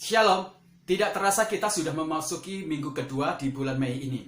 Shalom, tidak terasa kita sudah memasuki minggu kedua di bulan Mei ini.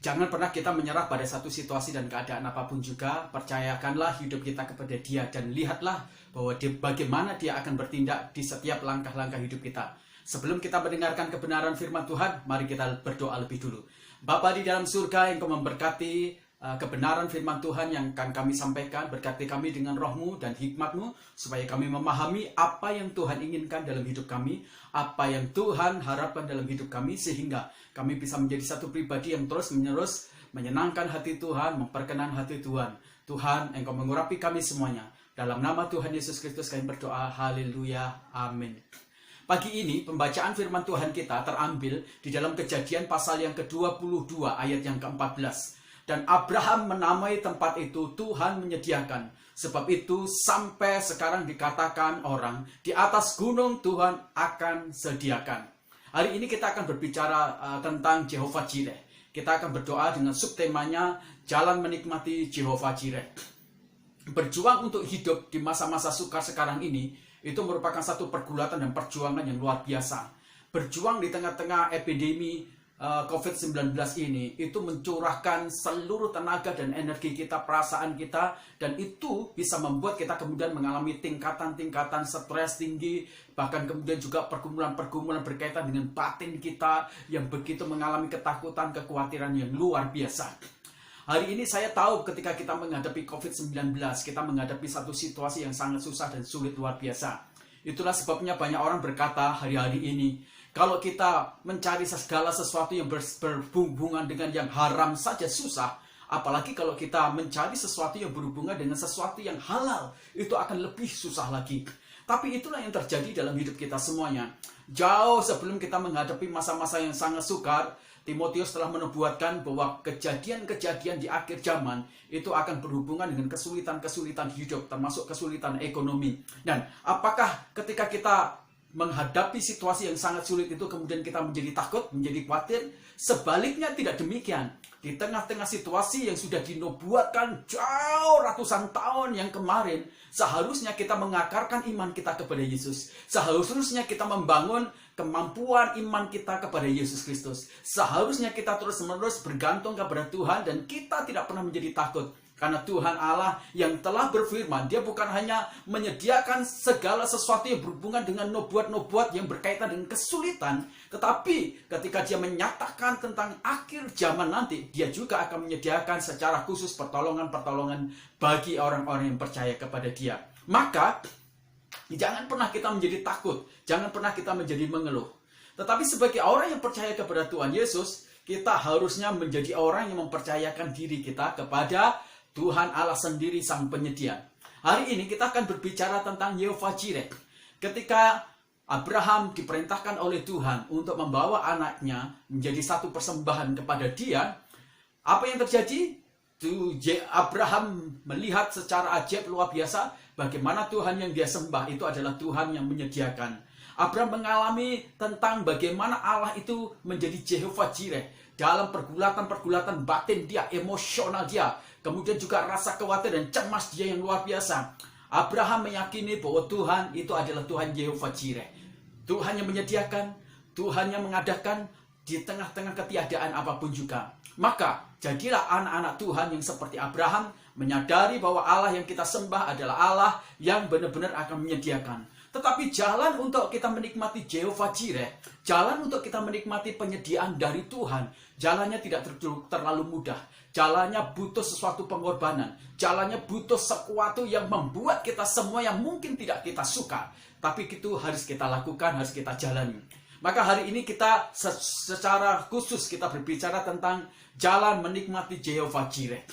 Jangan pernah kita menyerah pada satu situasi dan keadaan apapun juga. Percayakanlah hidup kita kepada Dia dan lihatlah bahwa bagaimana Dia akan bertindak di setiap langkah-langkah hidup kita. Sebelum kita mendengarkan kebenaran firman Tuhan, mari kita berdoa lebih dulu. Bapa di dalam surga, Engkau memberkati kebenaran firman Tuhan yang akan kami sampaikan. Berkati kami dengan roh-Mu dan hikmat-Mu, supaya kami memahami apa yang Tuhan inginkan dalam hidup kami, apa yang Tuhan harapkan dalam hidup kami, sehingga kami bisa menjadi satu pribadi yang terus-menerus menyenangkan hati Tuhan, memperkenan hati Tuhan. Tuhan, Engkau mengurapi kami semuanya. Dalam nama Tuhan Yesus Kristus kami berdoa, haleluya, amin. Pagi ini pembacaan firman Tuhan kita terambil di dalam Kejadian pasal yang ke-22 ayat yang ke-14. Dan Abraham menamai tempat itu Tuhan menyediakan. Sebab itu sampai sekarang dikatakan orang, di atas gunung Tuhan akan sediakan. Hari ini kita akan berbicara tentang Jehovah Jireh. Kita akan berdoa dengan subtemanya jalan menikmati Jehovah Jireh. Berjuang untuk hidup di masa-masa sukar sekarang ini, itu merupakan satu pergulatan dan perjuangan yang luar biasa. Berjuang di tengah-tengah epidemi COVID-19 ini, itu mencurahkan seluruh tenaga dan energi kita, perasaan kita, dan itu bisa membuat kita kemudian mengalami tingkatan-tingkatan stres tinggi, bahkan kemudian juga pergumulan-pergumulan berkaitan dengan batin kita yang begitu mengalami ketakutan, kekhawatiran yang luar biasa. Hari ini saya tahu ketika kita menghadapi COVID-19, kita menghadapi satu situasi yang sangat susah dan sulit luar biasa. Itulah sebabnya banyak orang berkata hari-hari ini, kalau kita mencari segala sesuatu yang berhubungan dengan yang haram saja susah, apalagi kalau kita mencari sesuatu yang berhubungan dengan sesuatu yang halal, itu akan lebih susah lagi. Tapi itulah yang terjadi dalam hidup kita semuanya. Jauh sebelum kita menghadapi masa-masa yang sangat sukar, Timotius telah menubuatkan bahwa kejadian-kejadian di akhir zaman itu akan berhubungan dengan kesulitan-kesulitan hidup, termasuk kesulitan ekonomi. Dan apakah ketika kita menghadapi situasi yang sangat sulit itu kemudian kita menjadi takut, menjadi khawatir? Sebaliknya tidak demikian. Di tengah-tengah situasi yang sudah dinubuatkan jauh ratusan tahun yang kemarin, seharusnya kita mengakarkan iman kita kepada Yesus. Seharusnya kita membangun kemampuan iman kita kepada Yesus Kristus. Seharusnya kita terus-menerus bergantung kepada Tuhan dan kita tidak pernah menjadi takut. Karena Tuhan Allah yang telah berfirman, Dia bukan hanya menyediakan segala sesuatu yang berhubungan dengan nubuat-nubuat yang berkaitan dengan kesulitan, tetapi ketika Dia menyatakan tentang akhir zaman nanti, Dia juga akan menyediakan secara khusus pertolongan-pertolongan bagi orang-orang yang percaya kepada Dia. Maka, jangan pernah kita menjadi takut, jangan pernah kita menjadi mengeluh. Tetapi sebagai orang yang percaya kepada Tuhan Yesus, kita harusnya menjadi orang yang mempercayakan diri kita kepada Tuhan Allah sendiri sang penyedia. Hari ini kita akan berbicara tentang Jehovah Jireh. Ketika Abraham diperintahkan oleh Tuhan untuk membawa anaknya menjadi satu persembahan kepada Dia, apa yang terjadi? Abraham melihat secara ajaib luar biasa bagaimana Tuhan yang dia sembah itu adalah Tuhan yang menyediakan. Abraham mengalami tentang bagaimana Allah itu menjadi Jehovah Jireh dalam pergulatan-pergulatan batin dia, emosional dia, kemudian juga rasa khawatir dan cemas dia yang luar biasa. Abraham meyakini bahwa Tuhan itu adalah Tuhan Jehovah Jireh. Tuhan yang menyediakan, Tuhan yang mengadakan di tengah-tengah ketiadaan apapun juga. Maka jadilah anak-anak Tuhan yang seperti Abraham, menyadari bahwa Allah yang kita sembah adalah Allah yang benar-benar akan menyediakan. Tetapi jalan untuk kita menikmati Jehovah Jireh, jalan untuk kita menikmati penyediaan dari Tuhan, jalannya tidak terlalu mudah. Jalannya butuh sesuatu pengorbanan. Jalannya butuh sesuatu yang membuat kita semua yang mungkin tidak kita suka. Tapi itu harus kita lakukan, harus kita jalani. Maka hari ini kita secara khusus kita berbicara tentang jalan menikmati Jehovah Jireh.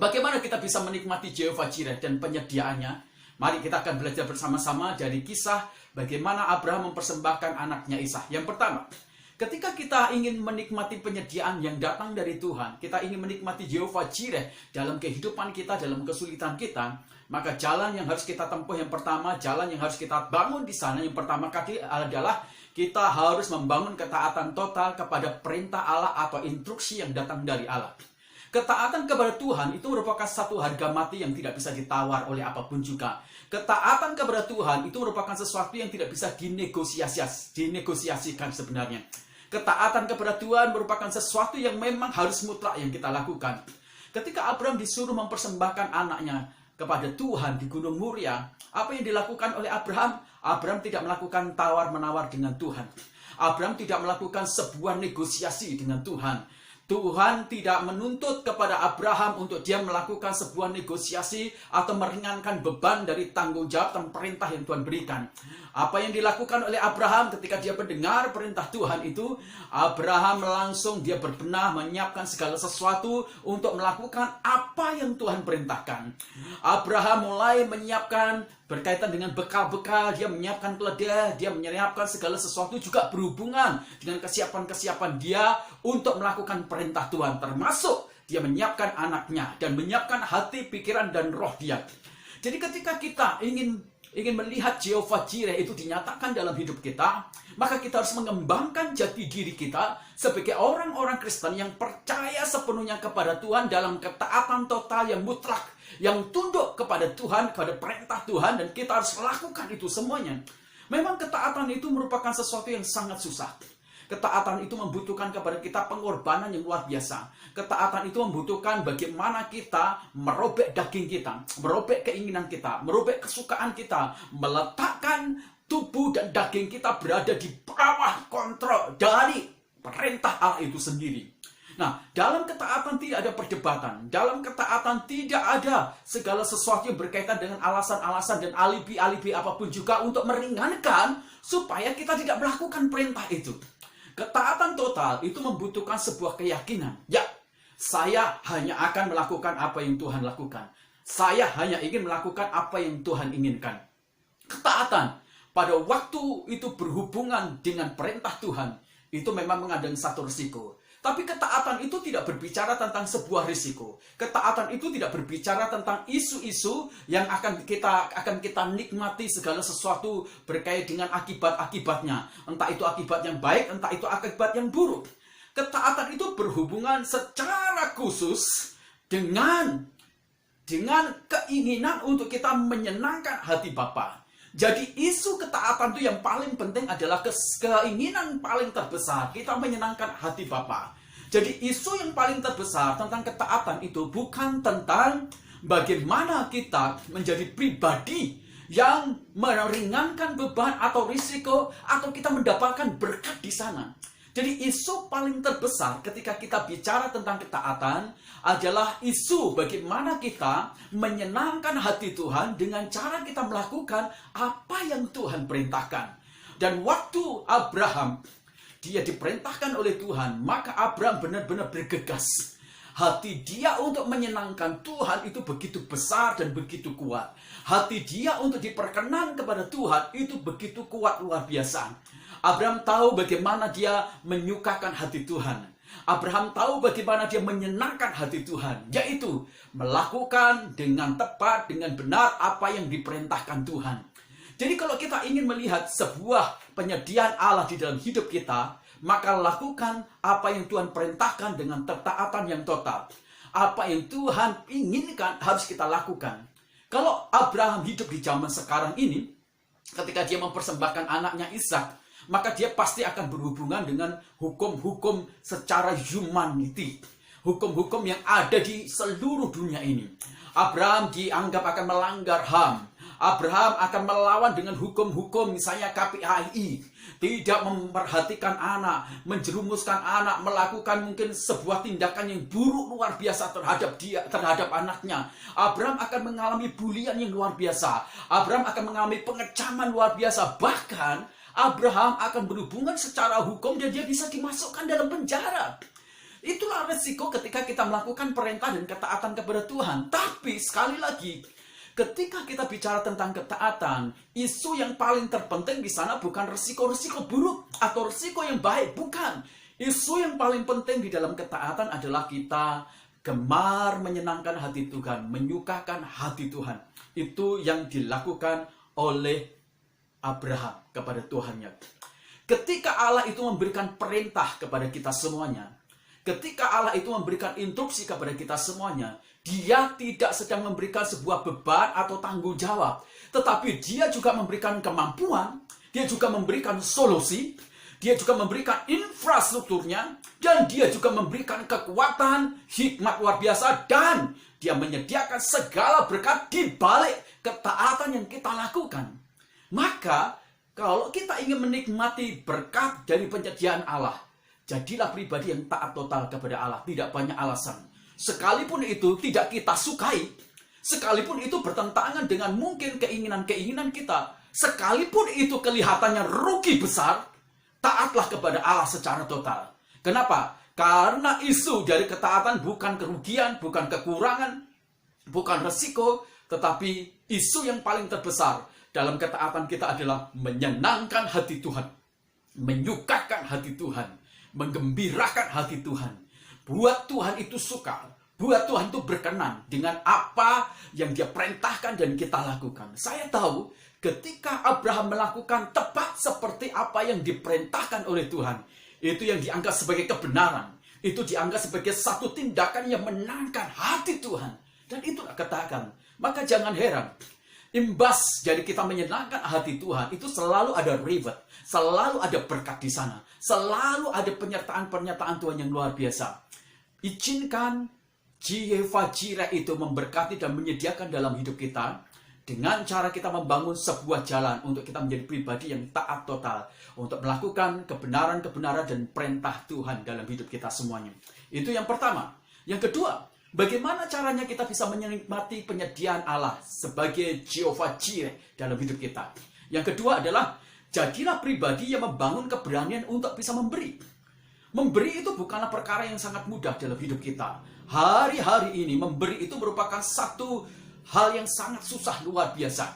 Bagaimana kita bisa menikmati Jehovah Jireh dan penyediaannya? Mari kita akan belajar bersama-sama dari kisah bagaimana Abraham mempersembahkan anaknya Ishak. Yang pertama, ketika kita ingin menikmati penyediaan yang datang dari Tuhan, kita ingin menikmati Jehovah Jireh dalam kehidupan kita, dalam kesulitan kita, maka jalan yang harus kita tempuh yang pertama, jalan yang harus kita bangun di sana yang pertama kali adalah kita harus membangun ketaatan total kepada perintah Allah atau instruksi yang datang dari Allah. Ketaatan kepada Tuhan itu merupakan satu harga mati yang tidak bisa ditawar oleh apapun juga. Ketaatan kepada Tuhan itu merupakan sesuatu yang tidak bisa dinegosiasikan sebenarnya. Ketaatan kepada Tuhan merupakan sesuatu yang memang harus mutlak yang kita lakukan. Ketika Abraham disuruh mempersembahkan anaknya kepada Tuhan di Gunung Moria, apa yang dilakukan oleh Abraham? Abraham tidak melakukan tawar-menawar dengan Tuhan. Abraham tidak melakukan sebuah negosiasi dengan Tuhan. Tuhan tidak menuntut kepada Abraham untuk dia melakukan sebuah negosiasi atau meringankan beban dari tanggung jawab dan perintah yang Tuhan berikan. Apa yang dilakukan oleh Abraham ketika dia mendengar perintah Tuhan itu, Abraham langsung dia berbenah menyiapkan segala sesuatu untuk melakukan apa yang Tuhan perintahkan. Abraham mulai menyiapkan berkaitan dengan bekal-bekal, dia menyiapkan keledai, dia menyiapkan segala sesuatu juga berhubungan dengan kesiapan-kesiapan dia untuk melakukan perintah Tuhan, termasuk dia menyiapkan anaknya dan menyiapkan hati, pikiran, dan roh dia. Jadi ketika kita ingin melihat Jehovah Jireh itu dinyatakan dalam hidup kita, maka kita harus mengembangkan jati diri kita sebagai orang-orang Kristen yang percaya sepenuhnya kepada Tuhan dalam ketaatan total yang mutlak, yang tunduk kepada Tuhan, kepada perintah Tuhan, dan kita harus lakukan itu semuanya. Memang ketaatan itu merupakan sesuatu yang sangat susah. Ketaatan itu membutuhkan kepada kita pengorbanan yang luar biasa. Ketaatan itu membutuhkan bagaimana kita merobek daging kita, merobek keinginan kita, merobek kesukaan kita, meletakkan tubuh dan daging kita berada di bawah kontrol dari perintah Allah itu sendiri. Nah, dalam ketaatan tidak ada perdebatan. Dalam ketaatan tidak ada segala sesuatu yang berkaitan dengan alasan-alasan dan alibi-alibi apapun juga untuk meringankan supaya kita tidak melakukan perintah itu. Ketaatan total itu membutuhkan sebuah keyakinan. Ya, saya hanya akan melakukan apa yang Tuhan lakukan. Saya hanya ingin melakukan apa yang Tuhan inginkan. Ketaatan pada waktu itu berhubungan dengan perintah Tuhan, itu memang mengandung satu risiko. Tapi ketaatan itu tidak berbicara tentang sebuah risiko. Ketaatan itu tidak berbicara tentang isu-isu yang akan kita nikmati segala sesuatu berkait dengan akibat-akibatnya. Entah itu akibat yang baik, entah itu akibat yang buruk. Ketaatan itu berhubungan secara khusus dengan keinginan untuk kita menyenangkan hati Bapa. Jadi isu ketaatan itu yang paling penting adalah keinginan paling terbesar kita menyenangkan hati Bapa. Jadi isu yang paling terbesar tentang ketaatan itu bukan tentang bagaimana kita menjadi pribadi yang meringankan beban atau risiko atau kita mendapatkan berkat di sana. Jadi isu paling terbesar ketika kita bicara tentang ketaatan adalah isu bagaimana kita menyenangkan hati Tuhan dengan cara kita melakukan apa yang Tuhan perintahkan. Dan waktu Abraham, dia diperintahkan oleh Tuhan, maka Abraham benar-benar bergegas. Hati dia untuk menyenangkan Tuhan itu begitu besar dan begitu kuat. Hati dia untuk diperkenan kepada Tuhan itu begitu kuat luar biasa. Abraham tahu bagaimana dia menyukakan hati Tuhan. Abraham tahu bagaimana dia menyenangkan hati Tuhan, yaitu melakukan dengan tepat, dengan benar apa yang diperintahkan Tuhan. Jadi kalau kita ingin melihat sebuah penyediaan Allah di dalam hidup kita, maka lakukan apa yang Tuhan perintahkan dengan ketaatan yang total. Apa yang Tuhan inginkan harus kita lakukan. Kalau Abraham hidup di zaman sekarang ini, ketika dia mempersembahkan anaknya Ishak, maka dia pasti akan berhubungan dengan hukum-hukum secara humanity. Hukum-hukum yang ada di seluruh dunia ini. Abraham dianggap akan melanggar HAM. Abraham akan melawan dengan hukum-hukum misalnya KPAI. Tidak memperhatikan anak, menjerumuskan anak, melakukan mungkin sebuah tindakan yang buruk luar biasa terhadap anaknya. Abraham akan mengalami bulian yang luar biasa. Abraham akan mengalami pengecaman luar biasa. Bahkan Abraham akan berhubungan secara hukum dan dia bisa dimasukkan dalam penjara. Itulah resiko ketika kita melakukan perintah dan ketaatan kepada Tuhan. Tapi sekali lagi, ketika kita bicara tentang ketaatan, isu yang paling terpenting di sana bukan resiko-resiko buruk atau resiko yang baik, bukan. Isu yang paling penting di dalam ketaatan adalah kita gemar menyenangkan hati Tuhan, menyukakan hati Tuhan. Itu yang dilakukan oleh Abraham kepada Tuhannya. Ketika Allah itu memberikan perintah kepada kita semuanya, Ketika Allah itu memberikan instruksi kepada kita semuanya, Dia tidak sedang memberikan sebuah beban atau tanggung jawab, tetapi Dia juga memberikan kemampuan, Dia juga memberikan solusi, Dia juga memberikan infrastrukturnya, dan Dia juga memberikan kekuatan, hikmat luar biasa, dan Dia menyediakan segala berkat di balik ketaatan yang kita lakukan. Maka, kalau kita ingin menikmati berkat dari penyediaan Allah, jadilah pribadi yang taat total kepada Allah, tidak banyak alasan. Sekalipun itu tidak kita sukai, sekalipun itu bertentangan dengan mungkin keinginan-keinginan kita, sekalipun itu kelihatannya rugi besar, taatlah kepada Allah secara total. Kenapa? Karena isu dari ketaatan bukan kerugian, bukan kekurangan, bukan resiko, tetapi isu yang paling terbesar dalam ketaatan kita adalah menyenangkan hati Tuhan, menyukakan hati Tuhan, menggembirakan hati Tuhan. Buat Tuhan itu suka, buat Tuhan itu berkenan dengan apa yang Dia perintahkan dan kita lakukan. Saya tahu ketika Abraham melakukan tepat seperti apa yang diperintahkan oleh Tuhan, itu yang dianggap sebagai kebenaran, itu dianggap sebagai satu tindakan yang menangkan hati Tuhan. Dan itu katakan, maka jangan heran, imbas dari kita menyenangkan hati Tuhan, itu selalu ada reward, selalu ada berkat di sana, selalu ada penyertaan-penyertaan Tuhan yang luar biasa. Izinkan Jehovah Jireh itu memberkati dan menyediakan dalam hidup kita, dengan cara kita membangun sebuah jalan untuk kita menjadi pribadi yang taat total, untuk melakukan kebenaran-kebenaran dan perintah Tuhan dalam hidup kita semuanya. Itu yang pertama. Yang kedua, bagaimana caranya kita bisa menikmati penyediaan Allah sebagai Jehovah Jireh dalam hidup kita? Yang kedua adalah, jadilah pribadi yang membangun keberanian untuk bisa memberi. Memberi itu bukanlah perkara yang sangat mudah dalam hidup kita. Hari-hari ini memberi itu merupakan satu hal yang sangat susah luar biasa.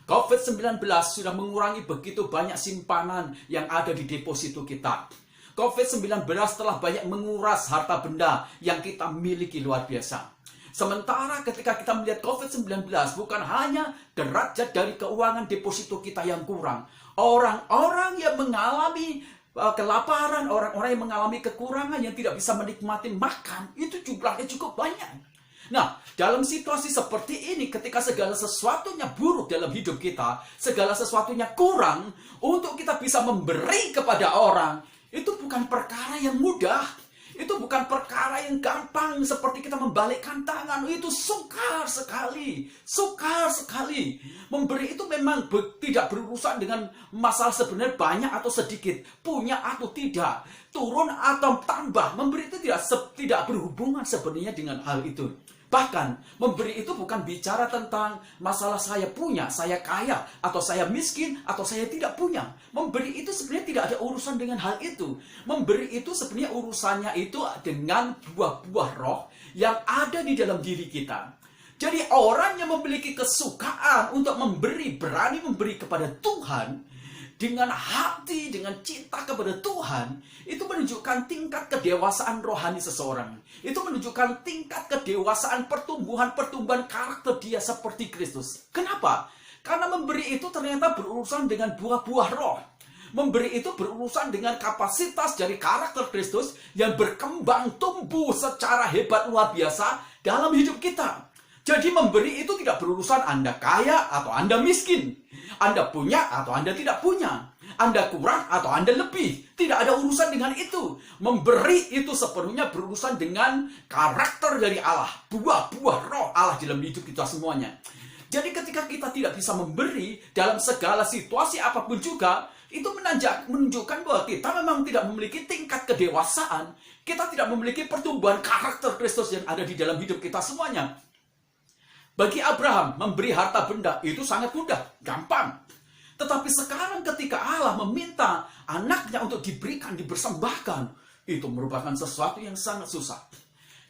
COVID-19 sudah mengurangi begitu banyak simpanan yang ada di deposito kita. COVID-19 telah banyak menguras harta benda yang kita miliki luar biasa. Sementara ketika kita melihat COVID-19, bukan hanya derajat dari keuangan deposito kita yang kurang. Orang-orang yang mengalami kelaparan, orang-orang yang mengalami kekurangan, yang tidak bisa menikmati makan, itu jumlahnya cukup banyak. Nah, dalam situasi seperti ini, ketika segala sesuatunya buruk dalam hidup kita, segala sesuatunya kurang, untuk kita bisa memberi kepada orang, itu bukan perkara yang mudah. Itu bukan perkara yang gampang seperti kita membalikkan tangan. Itu sukar sekali. Sukar sekali. Memberi itu memang tidak berurusan dengan masalah sebenarnya banyak atau sedikit, punya atau tidak, turun atau tambah. Memberi itu tidak berhubungan sebenarnya dengan hal itu. Bahkan, memberi itu bukan bicara tentang masalah saya punya, saya kaya, atau saya miskin, atau saya tidak punya. Memberi itu sebenarnya tidak ada urusan dengan hal itu. Memberi itu sebenarnya urusannya itu dengan buah-buah roh yang ada di dalam diri kita. Jadi orang yang memiliki kesukaan untuk memberi, berani memberi kepada Tuhan, dengan hati, dengan cinta kepada Tuhan, itu menunjukkan tingkat kedewasaan rohani seseorang. Itu menunjukkan tingkat kedewasaan pertumbuhan karakter dia seperti Kristus. Kenapa? Karena memberi itu ternyata berurusan dengan buah-buah roh. Memberi itu berurusan dengan kapasitas dari karakter Kristus yang berkembang tumbuh secara hebat luar biasa dalam hidup kita. Jadi memberi itu tidak berurusan Anda kaya atau Anda miskin, Anda punya atau Anda tidak punya, Anda kurang atau Anda lebih. Tidak ada urusan dengan itu. Memberi itu sepenuhnya berurusan dengan karakter dari Allah, buah-buah roh Allah dalam hidup kita semuanya. Jadi ketika kita tidak bisa memberi dalam segala situasi apapun juga, itu menunjukkan bahwa kita memang tidak memiliki tingkat kedewasaan. Kita tidak memiliki pertumbuhan karakter Kristus yang ada di dalam hidup kita semuanya. Bagi Abraham, memberi harta benda itu sangat mudah, gampang. Tetapi sekarang ketika Allah meminta anaknya untuk diberikan, dipersembahkan, itu merupakan sesuatu yang sangat susah.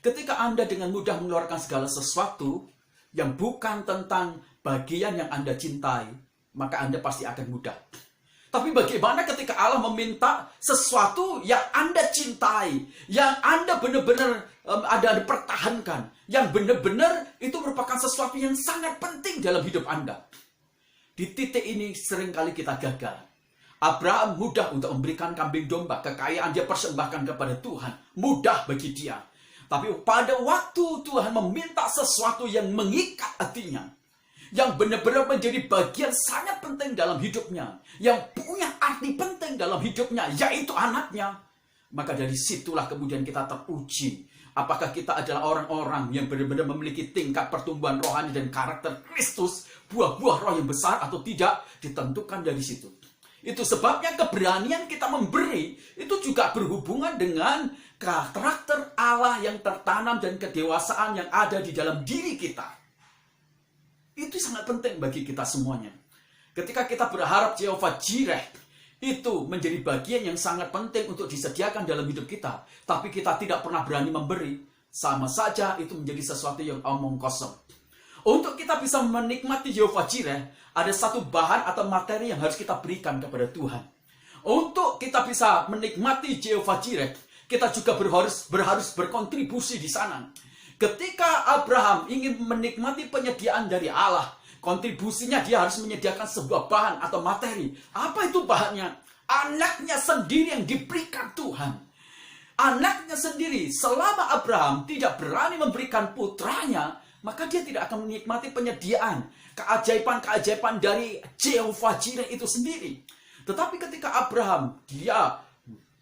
Ketika Anda dengan mudah mengeluarkan segala sesuatu yang bukan tentang bagian yang Anda cintai, maka Anda pasti akan mudah. Tapi bagaimana ketika Allah meminta sesuatu yang Anda cintai, yang Anda benar-benar ada dipertahankan, yang benar-benar itu merupakan sesuatu yang sangat penting dalam hidup Anda. Di titik ini seringkali kita gagal. Abraham mudah untuk memberikan kambing domba, kekayaan dia persembahkan kepada Tuhan, mudah bagi dia. Tapi pada waktu Tuhan meminta sesuatu yang mengikat hatinya, yang benar-benar menjadi bagian sangat penting dalam hidupnya, yang punya arti penting dalam hidupnya, yaitu anaknya, maka dari situlah kemudian kita teruji. Apakah kita adalah orang-orang yang benar-benar memiliki tingkat pertumbuhan rohani dan karakter Kristus, buah-buah roh yang besar atau tidak, ditentukan dari situ. Itu sebabnya keberanian kita memberi itu juga berhubungan dengan karakter Allah yang tertanam dan kedewasaan yang ada di dalam diri kita. Itu sangat penting bagi kita semuanya. Ketika kita berharap Jehovah Jireh itu menjadi bagian yang sangat penting untuk disediakan dalam hidup kita, tapi kita tidak pernah berani memberi, sama saja itu menjadi sesuatu yang omong kosong. Untuk kita bisa menikmati Jehovah Jireh, ada satu bahan atau materi yang harus kita berikan kepada Tuhan. Untuk kita bisa menikmati Jehovah Jireh, kita juga harus berkontribusi di sana. Ketika Abraham ingin menikmati penyediaan dari Allah, kontribusinya dia harus menyediakan sebuah bahan atau materi. Apa itu bahannya? Anaknya sendiri yang diberikan Tuhan. Anaknya sendiri. Selama Abraham tidak berani memberikan putranya, maka dia tidak akan menikmati penyediaan, keajaiban-keajaiban dari Jehovah Jireh itu sendiri. Tetapi ketika Abraham, dia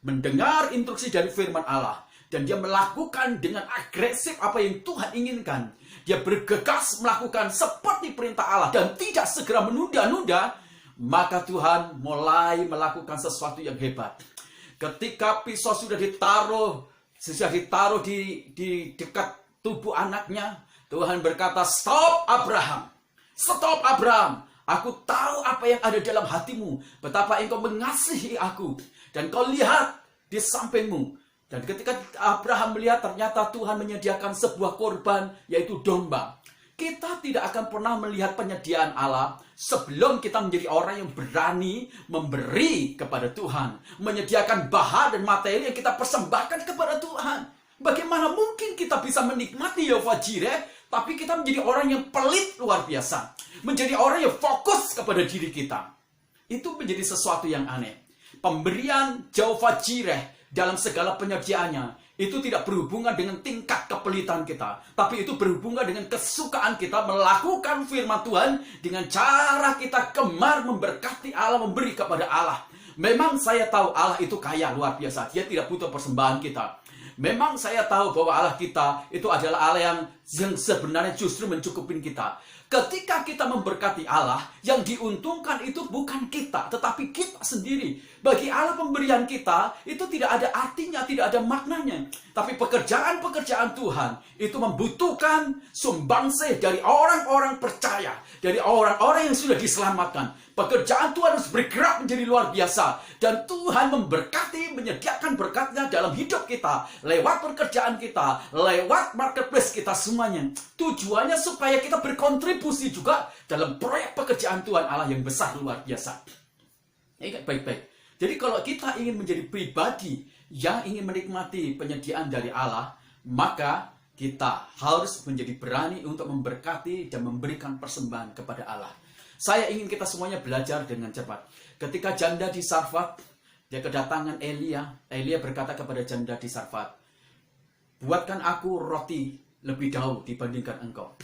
mendengar instruksi dari firman Allah, dan dia melakukan dengan agresif apa yang Tuhan inginkan, dia bergegas melakukan seperti perintah Allah, dan tidak segera menunda-nunda, maka Tuhan mulai melakukan sesuatu yang hebat. Ketika pisau sudah ditaruh di dekat tubuh anaknya, Tuhan berkata, "Stop Abraham, stop Abraham. Aku tahu apa yang ada dalam hatimu, betapa engkau mengasihi aku, dan kau lihat di sampingmu." Dan ketika Abraham melihat ternyata Tuhan menyediakan sebuah korban, yaitu domba. Kita tidak akan pernah melihat penyediaan Allah sebelum kita menjadi orang yang berani memberi kepada Tuhan, menyediakan bahan dan materi yang kita persembahkan kepada Tuhan. Bagaimana mungkin kita bisa menikmati Jehovah Jireh, tapi kita menjadi orang yang pelit luar biasa. Menjadi orang yang fokus kepada diri kita. Itu menjadi sesuatu yang aneh. Pemberian Jehovah Jireh dalam segala penyediaannya itu tidak berhubungan dengan tingkat kepelitan kita, tapi itu berhubungan dengan kesukaan kita melakukan firman Tuhan dengan cara kita gemar memberkati Allah, memberi kepada Allah. Memang saya tahu Allah itu kaya luar biasa, dia tidak butuh persembahan kita. Memang saya tahu bahwa Allah kita itu adalah Allah yang sebenarnya justru mencukupin kita. Ketika kita memberkati Allah, yang diuntungkan itu bukan kita, tetapi kita sendiri. Bagi Allah pemberian kita, itu tidak ada artinya, tidak ada maknanya. Tapi pekerjaan-pekerjaan Tuhan, itu membutuhkan sumbangsih dari orang-orang percaya, dari orang-orang yang sudah diselamatkan. Pekerjaan Tuhan harus bergerak menjadi luar biasa. Dan Tuhan memberkati, menyediakan berkatnya dalam hidup kita. Lewat pekerjaan kita, lewat marketplace kita semuanya. Tujuannya supaya kita berkontribusi juga dalam proyek pekerjaan Tuhan Allah yang besar luar biasa. Ingat baik-baik. Jadi kalau kita ingin menjadi pribadi yang ingin menikmati penyediaan dari Allah, maka kita harus menjadi berani untuk memberkati dan memberikan persembahan kepada Allah. Saya ingin kita semuanya belajar dengan cepat. Ketika janda di Sarfat, dia kedatangan Elia. Elia berkata kepada janda di Sarfat, "Buatkan aku roti lebih dahulu dibandingkan engkau."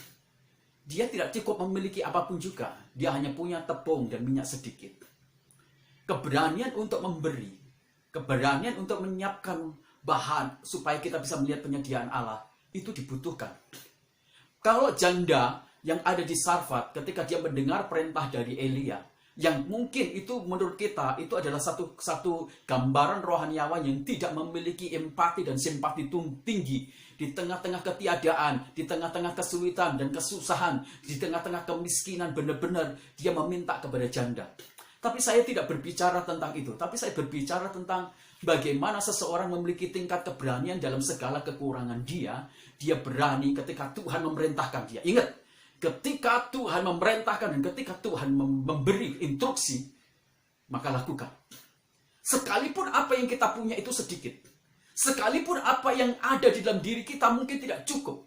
Dia tidak cukup memiliki apapun juga. Dia hanya punya tepung dan minyak sedikit. Keberanian untuk memberi, keberanian untuk menyiapkan bahan supaya kita bisa melihat penyediaan Allah, itu dibutuhkan. Kalau janda yang ada di Sarfat, ketika dia mendengar perintah dari Elia, yang mungkin itu menurut kita itu adalah satu gambaran rohaniawan yang tidak memiliki empati dan simpati tinggi di tengah-tengah ketiadaan, di tengah-tengah kesulitan dan kesusahan, di tengah-tengah kemiskinan, benar-benar dia meminta kepada janda. Tapi saya tidak berbicara tentang itu, tapi saya berbicara tentang bagaimana seseorang memiliki tingkat keberanian dalam segala kekurangan dia berani ketika Tuhan memerintahkan dia. Ingat, ketika Tuhan memerintahkan dan ketika Tuhan memberi instruksi, maka lakukan. Sekalipun apa yang kita punya itu sedikit, sekalipun apa yang ada di dalam diri kita mungkin tidak cukup.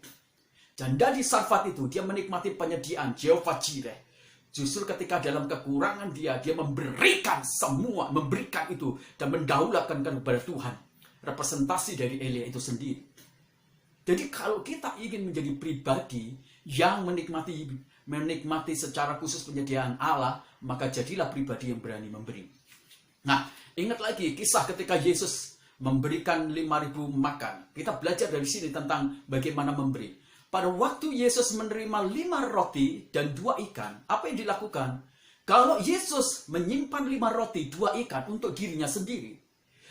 Janda di Sarfat itu, dia menikmati penyediaan Jehovah Jireh. Justru ketika dalam kekurangan dia memberikan semua, memberikan itu dan mendahulukan kepada Tuhan. Representasi dari Elia itu sendiri. Jadi kalau kita ingin menjadi pribadi yang menikmati secara khusus penyediaan Allah, maka jadilah pribadi yang berani memberi. Nah, ingat lagi kisah ketika Yesus memberikan 5.000 makan. Kita belajar dari sini tentang bagaimana memberi. Pada waktu Yesus menerima 5 roti dan 2 ikan, apa yang dilakukan? Kalau Yesus menyimpan 5 roti, 2 ikan untuk dirinya sendiri,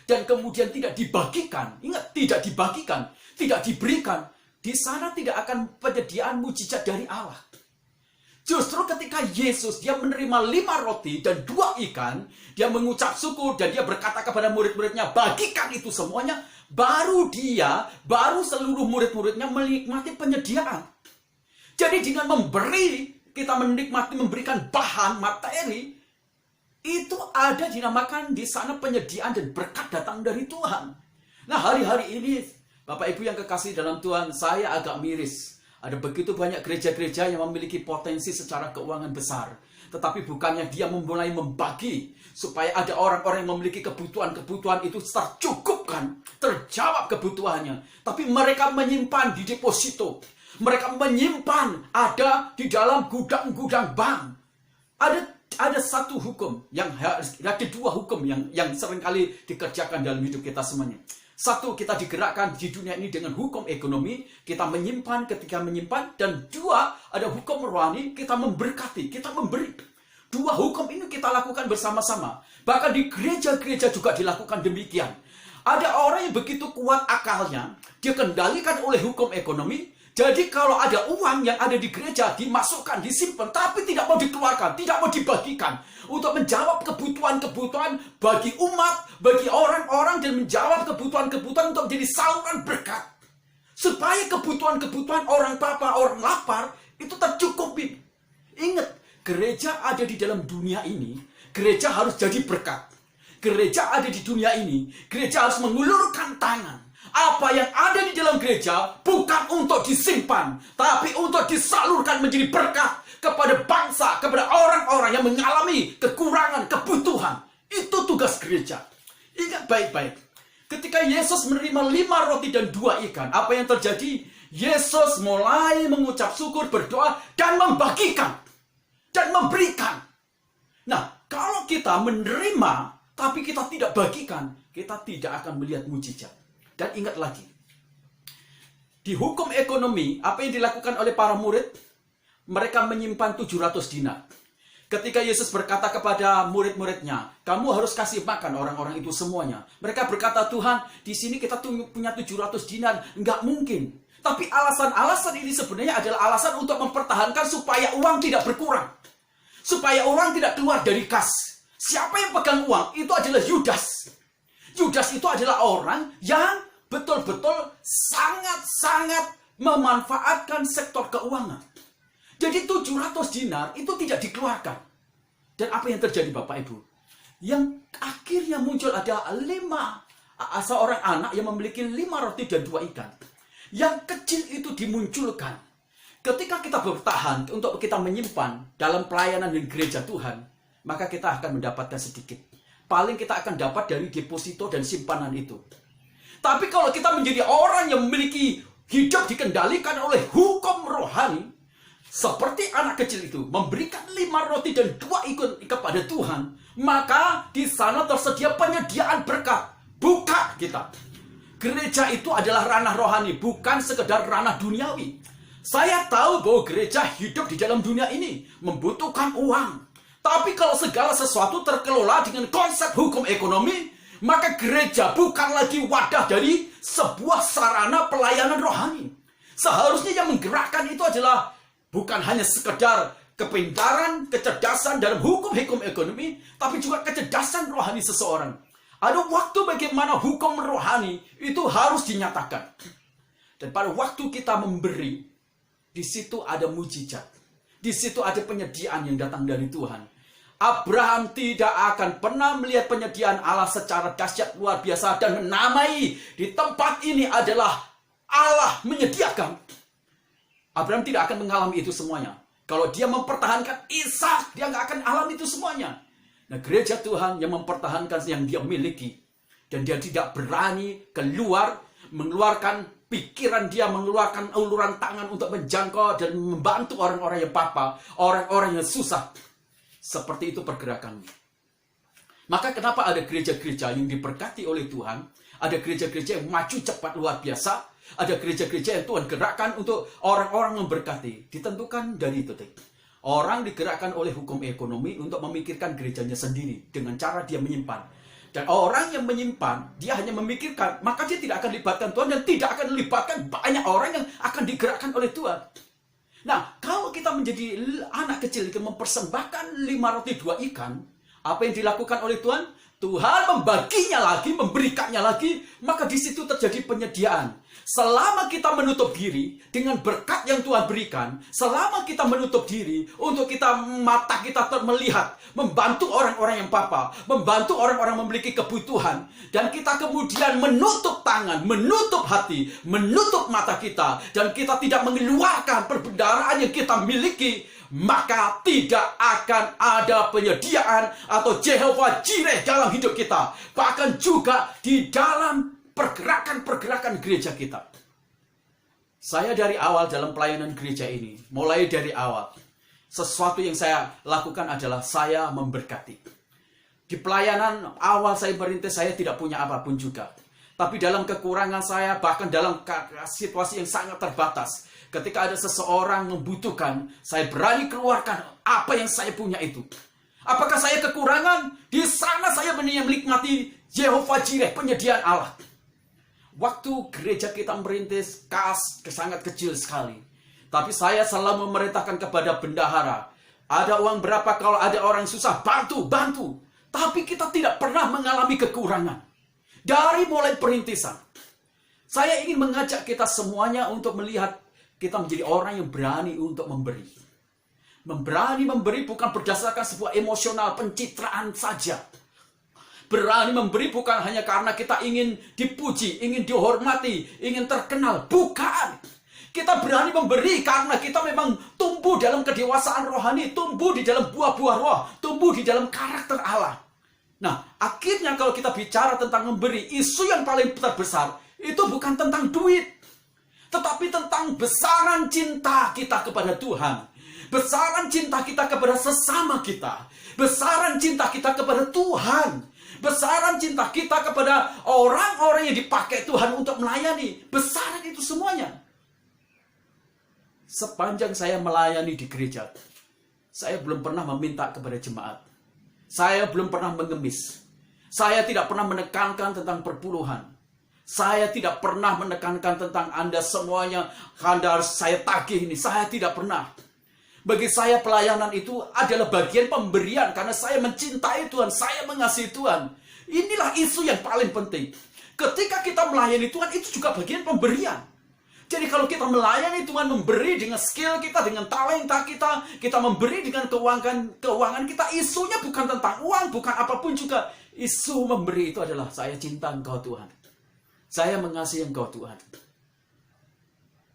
dan kemudian tidak dibagikan, ingat, tidak dibagikan, tidak diberikan, di sana tidak akan penyediaan mujizat dari Allah. Justru ketika Yesus dia menerima 5 roti dan 2 ikan, dia mengucap syukur dan dia berkata kepada murid-muridnya, bagikan itu semuanya, baru seluruh murid-muridnya menikmati penyediaan. Jadi dengan memberi, kita memberikan bahan materi, itu ada dinamakan di sana penyediaan dan berkat datang dari Tuhan. Nah, hari-hari ini Bapak Ibu yang kekasih dalam Tuhan, saya agak miris. Ada begitu banyak gereja-gereja yang memiliki potensi secara keuangan besar. Tetapi bukannya dia mulai membagi supaya ada orang-orang yang memiliki kebutuhan-kebutuhan itu tercukupkan, terjawab kebutuhannya. Tapi mereka menyimpan di deposito. Mereka menyimpan ada di dalam gudang-gudang bank. Ada satu hukum, ada 2 hukum yang seringkali dikerjakan dalam hidup kita semuanya. Satu, kita digerakkan di dunia ini dengan hukum ekonomi, kita menyimpan ketika menyimpan. Dan 2, ada hukum rohani, kita memberkati, kita memberi. 2 hukum ini kita lakukan bersama-sama. Bahkan di gereja-gereja juga dilakukan demikian. Ada orang yang begitu kuat akalnya, dia kendalikan oleh hukum ekonomi. Jadi kalau ada uang yang ada di gereja, dimasukkan, disimpan, tapi tidak mau dikeluarkan, tidak mau dibagikan. Untuk menjawab kebutuhan-kebutuhan bagi umat, bagi orang-orang, dan menjawab kebutuhan-kebutuhan untuk menjadi saluran berkat. Supaya kebutuhan-kebutuhan orang papa, orang lapar, itu tercukupi. Ingat, gereja ada di dalam dunia ini, gereja harus jadi berkat. Gereja ada di dunia ini, gereja harus mengulurkan tangan. Apa yang ada di dalam gereja bukan untuk disimpan, tapi untuk disalurkan menjadi berkat kepada bangsa, kepada orang-orang yang mengalami kekurangan, kebutuhan. Itu tugas gereja. Ingat baik-baik. Ketika Yesus menerima 5 roti dan 2 ikan, apa yang terjadi? Yesus mulai mengucap syukur, berdoa, dan membagikan. Dan memberikan. Nah, kalau kita menerima, tapi kita tidak bagikan, kita tidak akan melihat mujizat. Dan ingat lagi, di hukum ekonomi, apa yang dilakukan oleh para murid? Mereka menyimpan 700 dinar. Ketika Yesus berkata kepada murid-muridnya, kamu harus kasih makan orang-orang itu semuanya. Mereka berkata, Tuhan, di sini kita punya 700 dinar. Enggak mungkin. Tapi alasan-alasan ini sebenarnya adalah alasan untuk mempertahankan supaya uang tidak berkurang. Supaya uang tidak keluar dari kas. Siapa yang pegang uang? Itu adalah Yudas. Yudas itu adalah orang yang betul-betul sangat-sangat memanfaatkan sektor keuangan. Jadi 700 dinar itu tidak dikeluarkan. Dan apa yang terjadi Bapak Ibu? Yang akhirnya muncul ada 5 seorang anak yang memiliki 5 roti dan 2 ikan. Yang kecil itu dimunculkan. Ketika kita bertahan untuk kita menyimpan dalam pelayanan di gereja Tuhan, maka kita akan mendapatkan sedikit. Paling kita akan dapat dari deposito dan simpanan itu. Tapi kalau kita menjadi orang yang memiliki hidup dikendalikan oleh hukum rohani, seperti anak kecil itu memberikan 5 roti dan 2 ikan kepada Tuhan, maka di sana tersedia penyediaan berkat. Buka kita. Gereja itu adalah ranah rohani, bukan sekedar ranah duniawi. Saya tahu bahwa gereja hidup di dalam dunia ini membutuhkan uang. Tapi kalau segala sesuatu terkelola dengan konsep hukum ekonomi, maka gereja bukan lagi wadah dari sebuah sarana pelayanan rohani. Seharusnya yang menggerakkan itu adalah bukan hanya sekedar kepintaran, kecerdasan dalam hukum ekonomi, tapi juga kecerdasan rohani seseorang. Ada waktu bagaimana hukum rohani itu harus dinyatakan. Dan pada waktu kita memberi, di situ ada mujizat. Di situ ada penyediaan yang datang dari Tuhan. Abraham tidak akan pernah melihat penyediaan Allah secara dahsyat luar biasa dan menamai di tempat ini adalah Allah menyediakan. Abraham tidak akan mengalami itu semuanya. Kalau dia mempertahankan Ishak, dia nggak akan alami itu semuanya. Nah, gereja Tuhan yang mempertahankan yang dia miliki. Dan dia tidak berani keluar, mengeluarkan pikiran dia, mengeluarkan uluran tangan untuk menjangkau dan membantu orang-orang yang papa, orang-orang yang susah. Seperti itu pergerakannya. Maka kenapa ada gereja-gereja yang diberkati oleh Tuhan, ada gereja-gereja yang maju cepat luar biasa, ada gereja-gereja yang Tuhan gerakkan untuk orang-orang memberkati. Ditentukan dari itu. Orang digerakkan oleh hukum ekonomi untuk memikirkan gerejanya sendiri dengan cara dia menyimpan. Dan orang yang menyimpan, dia hanya memikirkan, maka dia tidak akan libatkan Tuhan dan tidak akan libatkan banyak orang yang akan digerakkan oleh Tuhan. Nah, kalau kita menjadi anak kecil yang mempersembahkan 5 roti 2 ikan, apa yang dilakukan oleh Tuhan? Tuhan membaginya lagi, memberikannya lagi, maka di situ terjadi penyediaan. Selama kita menutup diri dengan berkat yang Tuhan berikan, selama kita menutup diri untuk mata kita melihat, membantu orang-orang yang papa, membantu orang-orang memiliki kebutuhan, dan kita kemudian menutup tangan, menutup hati, menutup mata kita, dan kita tidak mengeluarkan perbendaharaan yang kita miliki, maka tidak akan ada penyediaan atau Jehovah Jireh dalam hidup kita. Bahkan juga di dalam pergerakan-pergerakan gereja kita. Saya dari awal dalam pelayanan gereja ini, mulai dari awal, sesuatu yang saya lakukan adalah saya memberkati. Di pelayanan awal saya merintis, saya tidak punya apapun juga. Tapi dalam kekurangan saya, bahkan dalam situasi yang sangat terbatas, ketika ada seseorang membutuhkan, saya berani keluarkan apa yang saya punya itu. Apakah saya kekurangan? Di sana saya menikmati Jehovah Jireh, penyediaan Allah. Waktu gereja kita merintis, sangat kecil sekali. Tapi saya selalu memerintahkan kepada bendahara, ada uang berapa kalau ada orang susah, bantu. Tapi kita tidak pernah mengalami kekurangan. Dari mulai perintisan, saya ingin mengajak kita semuanya untuk melihat kita menjadi orang yang berani untuk memberi. Berani memberi bukan berdasarkan sebuah emosional pencitraan saja. Berani memberi bukan hanya karena kita ingin dipuji, ingin dihormati, ingin terkenal. Bukan. Kita berani memberi karena kita memang tumbuh dalam kedewasaan rohani, tumbuh di dalam buah-buah roh, tumbuh di dalam karakter Allah. Nah, akhirnya kalau kita bicara tentang memberi, isu yang paling terbesar itu bukan tentang duit, tetapi tentang besaran cinta kita kepada Tuhan. Besaran cinta kita kepada sesama kita. Besaran cinta kita kepada Tuhan. Besaran cinta kita kepada orang-orang yang dipakai Tuhan untuk melayani. Besaran itu semuanya. Sepanjang saya melayani di gereja, saya belum pernah meminta kepada jemaat. Saya belum pernah mengemis. Saya tidak pernah menekankan tentang perpuluhan. Saya tidak pernah menekankan tentang Anda semuanya, Anda harus saya tagih ini. Saya tidak pernah. Bagi saya pelayanan itu adalah bagian pemberian karena saya mencintai Tuhan, saya mengasihi Tuhan. Inilah isu yang paling penting. Ketika kita melayani Tuhan, itu juga bagian pemberian. Jadi kalau kita melayani Tuhan, memberi dengan skill kita, dengan talenta kita memberi dengan keuangan kita, isunya bukan tentang uang, bukan apapun juga. Isu memberi itu adalah saya cinta Engkau Tuhan. Saya mengasihi Engkau Tuhan.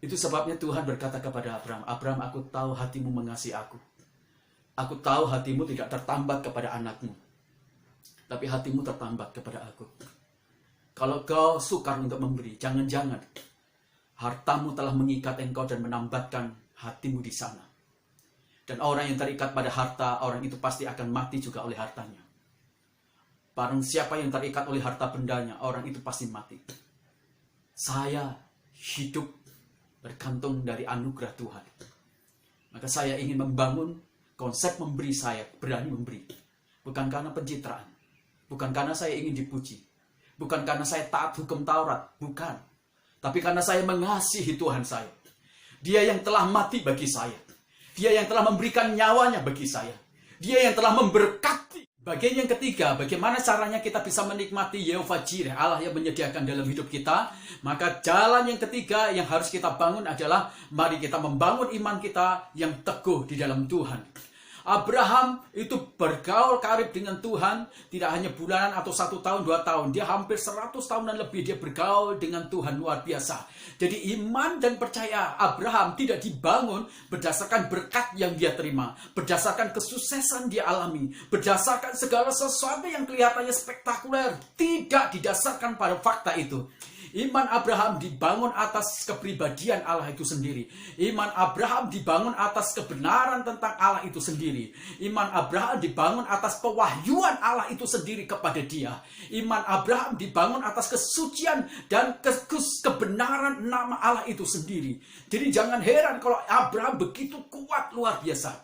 Itu sebabnya Tuhan berkata kepada Abraham, Abraham, aku tahu hatimu mengasihi aku. Aku tahu hatimu tidak tertambat kepada anakmu, tapi hatimu tertambat kepada aku. Kalau kau sukar untuk memberi, jangan-jangan hartamu telah mengikat engkau dan menambatkan hatimu di sana. Dan orang yang terikat pada harta, orang itu pasti akan mati juga oleh hartanya. Barang siapa yang terikat oleh harta bendanya, orang itu pasti mati. Saya hidup bergantung dari anugerah Tuhan. Maka saya ingin membangun konsep memberi saya, berani memberi. Bukan karena pencitraan. Bukan karena saya ingin dipuji. Bukan karena saya taat hukum Taurat. Bukan. Tapi karena saya mengasihi Tuhan saya. Dia yang telah mati bagi saya. Dia yang telah memberikan nyawanya bagi saya. Dia yang telah memberkati. Bagian yang ketiga, bagaimana caranya kita bisa menikmati Jehovah Jireh, Allah yang menyediakan dalam hidup kita. Maka jalan yang ketiga yang harus kita bangun adalah mari kita membangun iman kita yang teguh di dalam Tuhan. Abraham itu bergaul karib dengan Tuhan, tidak hanya bulanan atau 1 tahun, 2 tahun. Dia hampir 100 tahunan lebih dia bergaul dengan Tuhan, luar biasa. Jadi iman dan percaya Abraham tidak dibangun berdasarkan berkat yang dia terima, berdasarkan kesuksesan dia alami, berdasarkan segala sesuatu yang kelihatannya spektakuler. Tidak didasarkan pada fakta itu. Iman Abraham dibangun atas kepribadian Allah itu sendiri. Iman Abraham dibangun atas kebenaran tentang Allah itu sendiri. Iman Abraham dibangun atas pewahyuan Allah itu sendiri kepada dia. Iman Abraham dibangun atas kesucian dan kebenaran nama Allah itu sendiri. Jadi jangan heran kalau Abraham begitu kuat, luar biasa.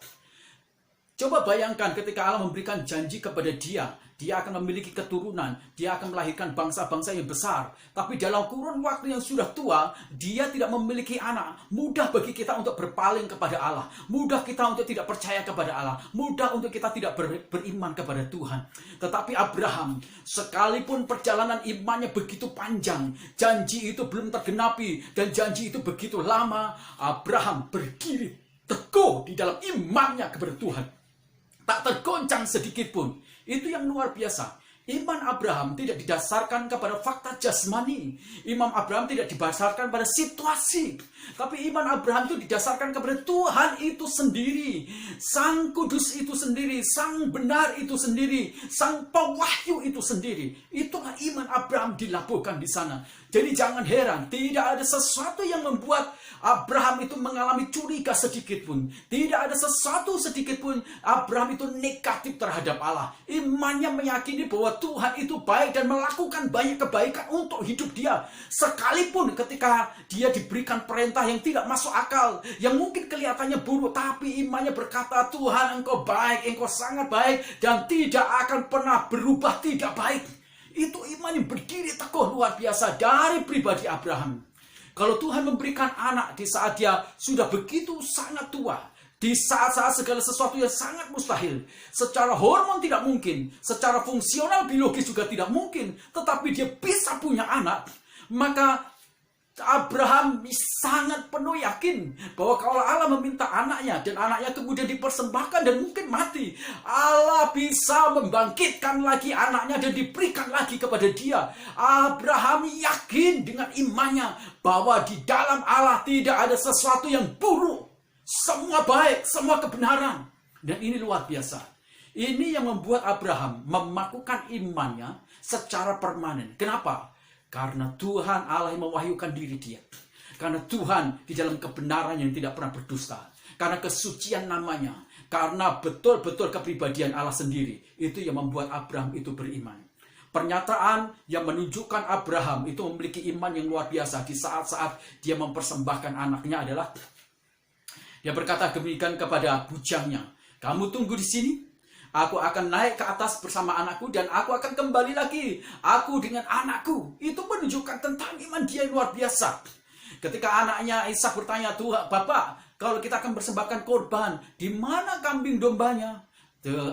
Coba bayangkan ketika Allah memberikan janji kepada dia akan memiliki keturunan, dia akan melahirkan bangsa-bangsa yang besar. Tapi dalam kurun waktu yang sudah tua, dia tidak memiliki anak. Mudah bagi kita untuk berpaling kepada Allah. Mudah kita untuk tidak percaya kepada Allah. Mudah untuk kita tidak beriman kepada Tuhan. Tetapi Abraham, sekalipun perjalanan imannya begitu panjang, janji itu belum tergenapi, dan janji itu begitu lama, Abraham berdiri teguh di dalam imannya kepada Tuhan. Tak tergoncang sedikit pun. Itu yang luar biasa. Iman Abraham tidak didasarkan kepada fakta jasmani. Iman Abraham tidak didasarkan pada situasi. Tapi iman Abraham itu didasarkan kepada Tuhan itu sendiri. Sang kudus itu sendiri. Sang benar itu sendiri. Sang pewahyu itu sendiri. Itulah iman Abraham dilabuhkan di sana. Jadi jangan heran. Tidak ada sesuatu yang membuat Abraham itu mengalami curiga sedikit pun. Tidak ada sesuatu sedikit pun Abraham itu negatif terhadap Allah. Imannya meyakini bahwa Tuhan itu baik dan melakukan banyak kebaikan untuk hidup dia. Sekalipun ketika dia diberikan perintah yang tidak masuk akal, yang mungkin kelihatannya buruk, tapi imannya berkata, Tuhan engkau baik, engkau sangat baik, dan tidak akan pernah berubah tidak baik. Itu iman yang berdiri teguh luar biasa dari pribadi Abraham. Kalau Tuhan memberikan anak di saat dia sudah begitu sangat tua, di saat-saat segala sesuatu yang sangat mustahil, secara hormon tidak mungkin, secara fungsional biologis juga tidak mungkin, tetapi dia bisa punya anak, maka Abraham sangat penuh yakin bahwa kalau Allah meminta anaknya dan anaknya kemudian dipersembahkan dan mungkin mati, Allah bisa membangkitkan lagi anaknya dan diberikan lagi kepada dia. Abraham yakin dengan imannya bahwa di dalam Allah tidak ada sesuatu yang buruk. Semua baik, semua kebenaran. Dan ini luar biasa. Ini yang membuat Abraham memakukan imannya secara permanen. Kenapa? Karena Tuhan Allah yang mewahyukan diri dia. Karena Tuhan di dalam kebenaran yang tidak pernah berdusta. Karena kesucian namanya. Karena betul-betul kepribadian Allah sendiri. Itu yang membuat Abraham itu beriman. Pernyataan yang menunjukkan Abraham itu memiliki iman yang luar biasa. Di saat-saat dia mempersembahkan anaknya adalah, dia berkata demikian kepada bujangnya, kamu tunggu di sini. Aku akan naik ke atas bersama anakku dan aku akan kembali lagi. Aku dengan anakku. Itu menunjukkan tentang iman dia yang luar biasa. Ketika anaknya Ishak bertanya, Tuhan, Bapak, kalau kita akan persembahkan korban, di mana kambing dombanya?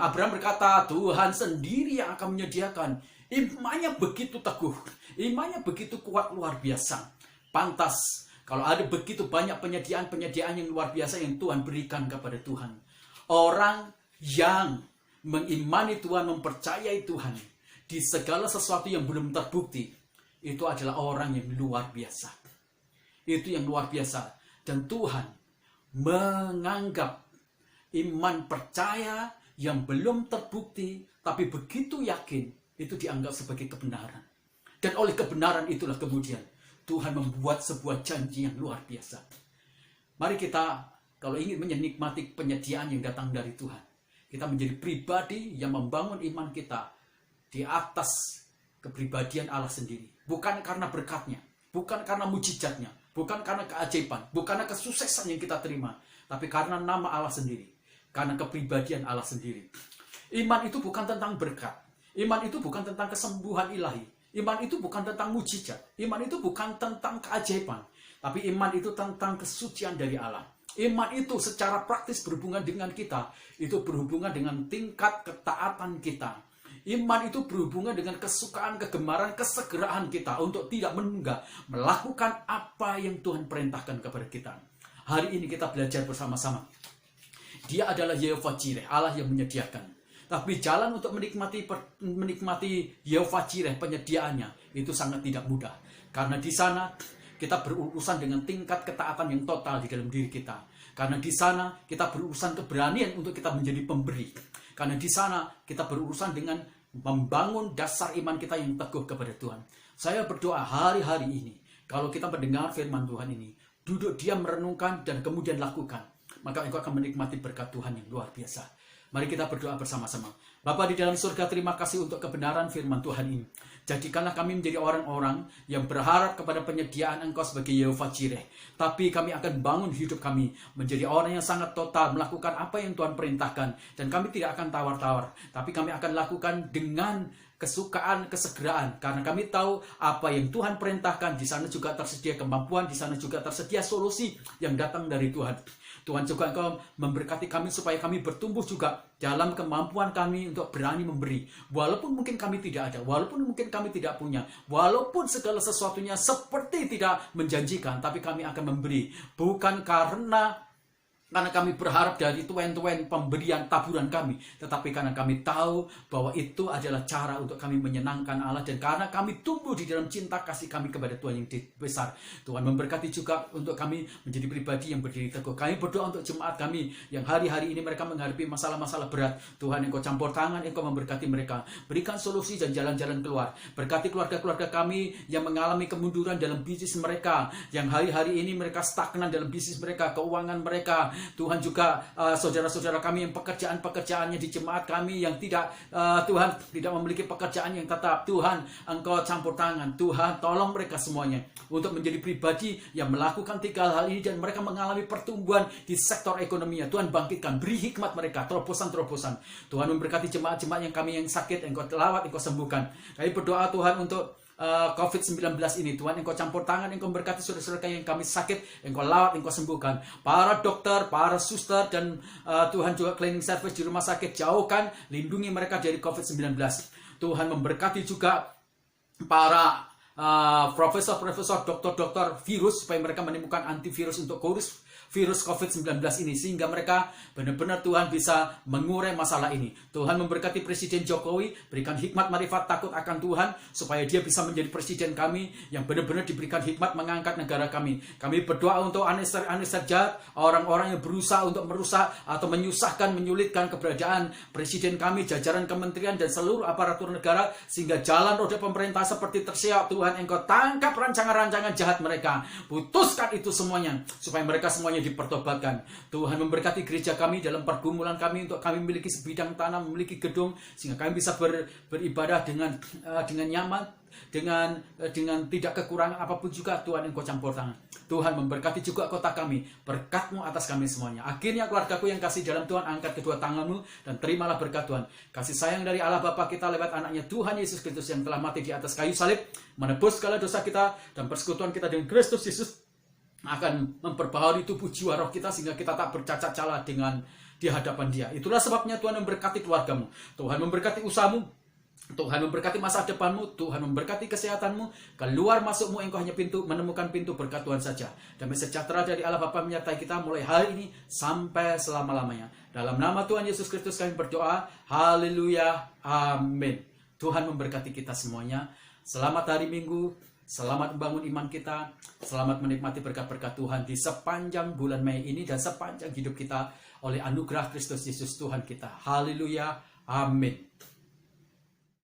Abraham berkata, Tuhan sendiri yang akan menyediakan. Imannya begitu teguh. Imannya begitu kuat, luar biasa. Pantas kalau ada begitu banyak penyediaan-penyediaan yang luar biasa yang Tuhan berikan kepada Tuhan. Orang yang mengimani Tuhan, mempercayai Tuhan di segala sesuatu yang belum terbukti, itu adalah orang yang luar biasa. Itu yang luar biasa. Dan Tuhan menganggap iman percaya yang belum terbukti tapi begitu yakin, itu dianggap sebagai kebenaran. Dan oleh kebenaran itulah kemudian Tuhan membuat sebuah janji yang luar biasa. Mari kita, kalau ingin menikmati penyediaan yang datang dari Tuhan, kita menjadi pribadi yang membangun iman kita di atas kepribadian Allah sendiri. Bukan karena berkatnya, bukan karena mujizatnya, bukan karena keajaiban, bukan karena kesuksesan yang kita terima, tapi karena nama Allah sendiri, karena kepribadian Allah sendiri. Iman itu bukan tentang berkat, iman itu bukan tentang kesembuhan ilahi, iman itu bukan tentang mujizat, iman itu bukan tentang keajaiban, tapi iman itu tentang kesucian dari Allah. Iman itu secara praktis berhubungan dengan kita. Itu berhubungan dengan tingkat ketaatan kita. Iman itu berhubungan dengan kesukaan, kegemaran, kesegeraan kita untuk tidak menunggak melakukan apa yang Tuhan perintahkan kepada kita. Hari ini kita belajar bersama-sama. Dia adalah Yehova Jireh, Allah yang menyediakan. Tapi jalan untuk menikmati Yehova Jireh, penyediaannya, itu sangat tidak mudah. Karena di sana kita berurusan dengan tingkat ketaatan yang total di dalam diri kita. Karena di sana kita berurusan keberanian untuk kita menjadi pemberi. Karena di sana kita berurusan dengan membangun dasar iman kita yang teguh kepada Tuhan. Saya berdoa hari-hari ini, kalau kita mendengar firman Tuhan ini, duduk diam merenungkan dan kemudian lakukan, maka engkau akan menikmati berkat Tuhan yang luar biasa. Mari kita berdoa bersama-sama. Bapa di dalam surga, terima kasih untuk kebenaran firman Tuhan ini. Jadikanlah kami menjadi orang-orang yang berharap kepada penyediaan Engkau sebagai Yehova Jireh. Tapi kami akan bangun hidup kami menjadi orang yang sangat total, melakukan apa yang Tuhan perintahkan. Dan kami tidak akan tawar-tawar, tapi kami akan lakukan dengan kesukaan, kesegeraan. Karena kami tahu apa yang Tuhan perintahkan, di sana juga tersedia kemampuan, di sana juga tersedia solusi yang datang dari Tuhan. Tuhan juga Engkau memberkati kami supaya kami bertumbuh juga dalam kemampuan kami untuk berani memberi. Walaupun mungkin kami tidak ada, walaupun mungkin kami tidak punya, walaupun segala sesuatunya seperti tidak menjanjikan, tapi kami akan memberi. Bukan karena kami berharap dari tuan-tuan pemberian taburan kami, tetapi karena kami tahu bahwa itu adalah cara untuk kami menyenangkan Allah, dan karena kami tumbuh di dalam cinta kasih kami kepada Tuhan yang besar. Tuhan memberkati juga untuk kami menjadi pribadi yang berdiri teguh. Kami berdoa untuk jemaat kami yang hari-hari ini mereka menghadapi masalah-masalah berat. Tuhan, Engkau campur tangan, Engkau memberkati mereka. Berikan solusi dan jalan-jalan keluar. Berkati keluarga-keluarga kami yang mengalami kemunduran dalam bisnis mereka, yang hari-hari ini mereka stagnan dalam bisnis mereka, keuangan mereka. Tuhan juga saudara-saudara kami yang pekerjaannya di jemaat kami yang tidak Tuhan tidak memiliki pekerjaan yang tetap. Tuhan, Engkau campur tangan. Tuhan, tolong mereka semuanya untuk menjadi pribadi yang melakukan 3 hal ini dan mereka mengalami pertumbuhan di sektor ekonominya. Tuhan, bangkitkan, beri hikmat mereka, terobosan-terobosan. Tuhan memberkati jemaat-jemaat yang kami yang sakit, Engkau lawat, Engkau sembuhkan. Kami berdoa Tuhan untuk COVID-19 ini. Tuhan, Engkau campur tangan, Engkau berkati saudara-saudara yang kami sakit, Engkau lawat, Engkau sembuhkan. Para dokter, para suster, dan Tuhan juga cleaning service di rumah sakit, jauhkan, lindungi mereka dari COVID-19. Tuhan memberkati juga para profesor-profesor, dokter-dokter virus, supaya mereka menemukan antivirus untuk virus COVID-19 ini, sehingga mereka benar-benar Tuhan bisa mengurai masalah ini. Tuhan memberkati Presiden Jokowi, berikan hikmat, marifat, takut akan Tuhan, supaya dia bisa menjadi presiden kami yang benar-benar diberikan hikmat mengangkat negara kami. Kami berdoa untuk aneser jahat, orang-orang yang berusaha untuk merusak atau menyusahkan, menyulitkan keberadaan presiden kami, jajaran kementerian dan seluruh aparatur negara, sehingga jalan roda pemerintah seperti terseok. Tuhan, Engkau tangkap rancangan-rancangan jahat mereka, putuskan itu semuanya, supaya mereka semuanya dipertobatkan. Tuhan memberkati gereja kami dalam pergumulan kami untuk kami memiliki sebidang tanah, memiliki gedung, sehingga kami bisa beribadah dengan nyaman, dengan tidak kekurangan apapun juga. Tuhan, Engkau campur tangan. Tuhan memberkati juga kota kami, berkat-Mu atas kami semuanya. Akhirnya keluargaku yang kasih dalam Tuhan, angkat kedua tangan-Mu dan terimalah berkat Tuhan. Kasih sayang dari Allah Bapa kita lewat anaknya Tuhan Yesus Kristus yang telah mati di atas kayu salib, menebus segala dosa kita, dan persekutuan kita dengan Kristus Yesus akan memperbaharui tubuh jiwa roh kita, sehingga kita tak bercacat celah di hadapan Dia. Itulah sebabnya Tuhan memberkati keluargamu, Tuhan memberkati usahamu, Tuhan memberkati masa depanmu, Tuhan memberkati kesehatanmu. Keluar masukmu engkau hanya menemukan pintu berkat Tuhan saja. Damai sejahtera dari Allah Bapa menyertai kita mulai hari ini sampai selama-lamanya. Dalam nama Tuhan Yesus Kristus kami berdoa. Haleluya. Amin. Tuhan memberkati kita semuanya. Selamat hari Minggu. Selamat membangun iman kita. Selamat menikmati berkat-berkat Tuhan di sepanjang bulan Mei ini dan sepanjang hidup kita oleh anugerah Kristus Yesus Tuhan kita. Haleluya. Amin.